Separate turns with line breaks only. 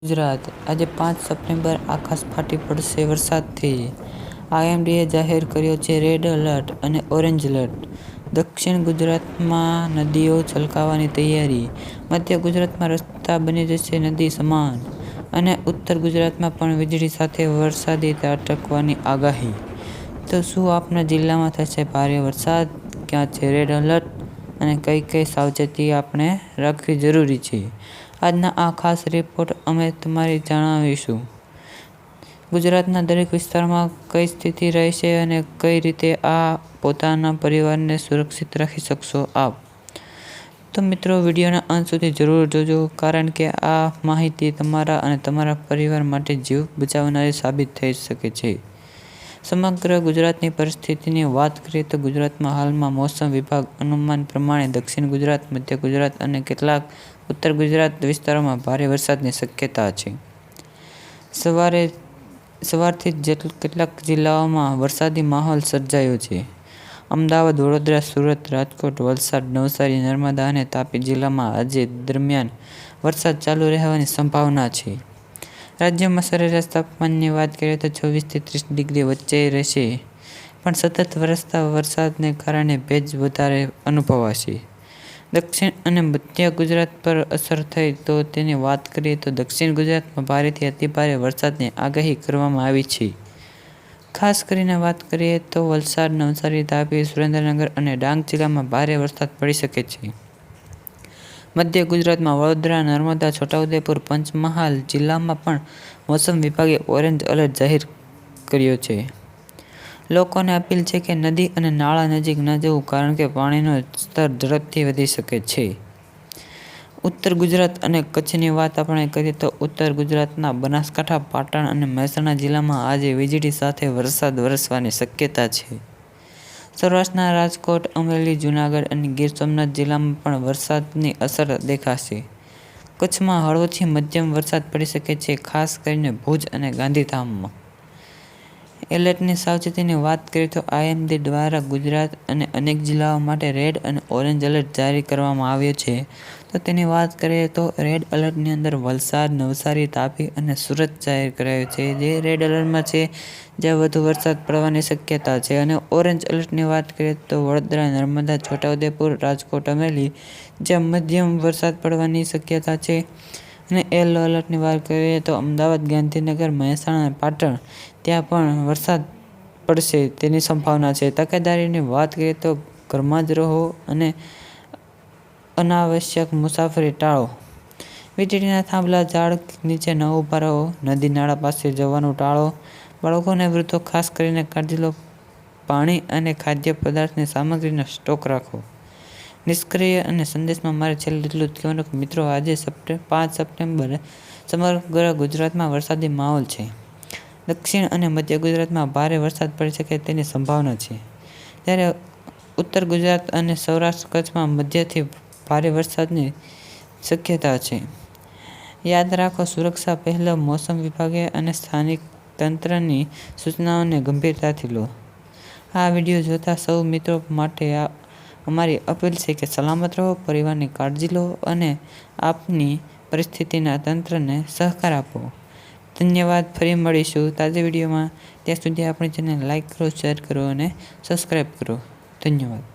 ગુજરાત આજે 5 સપ્ટેમ્બર આકાશ ફાટી પડશે વરસાદથી. આઈએમડીએ જાહેર કર્યો છે રેડ એલર્ટ અને ઓરેન્જ એલર્ટ. દક્ષિણ ગુજરાતમાં નદીઓ છલકાવાની તૈયારી. મધ્ય ગુજરાતમાં રસ્તા બની જશે નદી સમાન અને ઉત્તર ગુજરાતમાં પણ વીજળી સાથે વરસાદી ત્રાટકવાની આગાહી. તો શું આપના જિલ્લામાં થશે ભારે વરસાદ? ક્યાં છે રેડ એલર્ટ અને કઈ કઈ સાવચેતી આપણે રાખવી જરૂરી છે? આજના આ ખાસ રિપોર્ટ અમે તમારી જણાવીશું. ગુજરાતના દરેક વિસ્તારમાં કઈ સ્થિતિ રહેશે અને કઈ રીતે આ પોતાના પરિવારને સુરક્ષિત રાખી શકશો આપ. તો મિત્રો, વિડીયોના અંત સુધી જરૂર જોજો, કારણ કે આ માહિતી તમારા અને તમારા પરિવાર માટે જીવ બચાવનારી સાબિત થઈ શકે છે. સમગ્ર ગુજરાતની પરિસ્થિતિની વાત કરીએ તો ગુજરાતમાં હાલમાં મોસમ વિભાગ અનુમાન પ્રમાણે દક્ષિણ ગુજરાત, મધ્ય ગુજરાત અને કેટલાક ઉત્તર ગુજરાત વિસ્તારોમાં ભારે વરસાદની શક્યતા છે. સવારથી જ કેટલાક જિલ્લાઓમાં વરસાદી માહોલ સર્જાયો છે. અમદાવાદ, વડોદરા, સુરત, રાજકોટ, વલસાડ, નવસારી, નર્મદા અને તાપી જિલ્લામાં આજે દરમિયાન વરસાદ ચાલુ રહેવાની સંભાવના છે. રાજ્યમાં સરેરાશ તાપમાનની વાત કરીએ તો 24 થી 30 ડિગ્રી વચ્ચે રહેશે, પણ સતત વરસતા વરસાદને કારણે ભેજ વધારે અનુભવાશે. દક્ષિણ અને મધ્ય ગુજરાત પર અસર થઈ તો તેની વાત કરીએ તો દક્ષિણ ગુજરાતમાં ભારેથી અતિભારે વરસાદની આગાહી કરવામાં આવી છે. ખાસ કરીને વાત કરીએ તો વલસાડ, નવસારી, તાપી, સુરેન્દ્રનગર અને ડાંગ જિલ્લામાં ભારે વરસાદ પડી શકે છે. મધ્ય ગુજરાતમાં વડોદરા, નર્મદા, છોટાઉદેપુર, પંચમહાલ જિલ્લામાં પણ મોસમ વિભાગે ઓરેન્જ એલર્ટ જાહેર કર્યો છે. લોકોને અપીલ છે કે નદી અને નાળા નજીક ન જવું, કારણ કે પાણીનું સ્તર ઝડપથી વધી શકે છે. ઉત્તર ગુજરાત અને કચ્છની વાત આપણે કરીએ તો ઉત્તર ગુજરાતના બનાસકાંઠા, પાટણ અને મહેસાણા જિલ્લામાં આજે વીજળી સાથે વરસાદ વરસવાની શક્યતા છે. સૌરાષ્ટ્રના રાજકોટ, અમરેલી, જૂનાગઢ અને ગીર સોમનાથ જિલ્લામાં પણ વરસાદની અસર દેખાશે. કચ્છમાં હળવોથી મધ્યમ વરસાદ પડી શકે છે, ખાસ કરીને ભુજ અને ગાંધીધામમાં. એલર્ટની સાવચેતીની વાત કરીએ તો આઈએમડી દ્વારા ગુજરાત અને અનેક જિલ્લાઓ માટે રેડ અને ઓરેન્જ એલર્ટ જારી કરવામાં આવ્યો છે. તો તેની વાત કરીએ તો રેડ એલર્ટની અંદર વલસાડ, નવસારી, તાપી અને સુરત જાહેર કરાયો છે, જે રેડ એલર્ટમાં છે, જ્યાં વધુ વરસાદ પડવાની શક્યતા છે. અને ઓરેન્જ એલર્ટની વાત કરીએ તો વડોદરા, નર્મદા, છોટાઉદેપુર, રાજકોટ, અમરેલી, જ્યાં મધ્યમ વરસાદ પડવાની શક્યતા છે. અને યલો એલર્ટની વાત કરીએ તો અમદાવાદ, ગાંધીનગર, મહેસાણા અને પાટણ, ત્યાં પણ વરસાદ પડશે તેની સંભાવના છે. તકેદારીની વાત કરીએ તો ઘરમાં જ રહો અને અનાવશ્યક મુસાફરી ટાળો. વીજળીના થાંભલા, ઝાડ નીચે ન ઊભા રહો. નદી નાળા પાસે જવાનું ટાળો. બાળકો અને વૃદ્ધો ખાસ કરીને કાળજી લો. પાણી અને ખાદ્ય પદાર્થની સામગ્રીનો સ્ટોક રાખો. નિષ્ક્રિય અને સંદેશમાં મારે છેલ્લે એટલું જ કહેવાનું કે મિત્રો, આજે 5 સપ્ટેમ્બરે સમગ્ર ગુજરાતમાં વરસાદી માહોલ છે. દક્ષિણ અને મધ્ય ગુજરાતમાં ભારે વરસાદ પડી શકે તેની સંભાવના છે, જ્યારે ઉત્તર ગુજરાત અને સૌરાષ્ટ્ર કચ્છમાં મધ્યથી ભારે વરસાદની શક્યતા છે. યાદ રાખો, સુરક્ષા પહેલા. મોસમ વિભાગે અને સ્થાનિક તંત્રની સૂચનાઓને ગંભીરતાથી લો. આ વિડીયો જોતા સૌ મિત્રો માટે અમારી અપીલ છે કે સલામત રહો, પરિવારની કાળજી લો અને આપની પરિસ્થિતિના તંત્રને સહકાર આપો. ધન્યવાદ. ફરી મળીશું તાજા વિડીયોમાં. ત્યાં સુધી આપણી ચેનલ લાઈક કરો, શેર કરો અને સબસ્ક્રાઈબ કરો. ધન્યવાદ.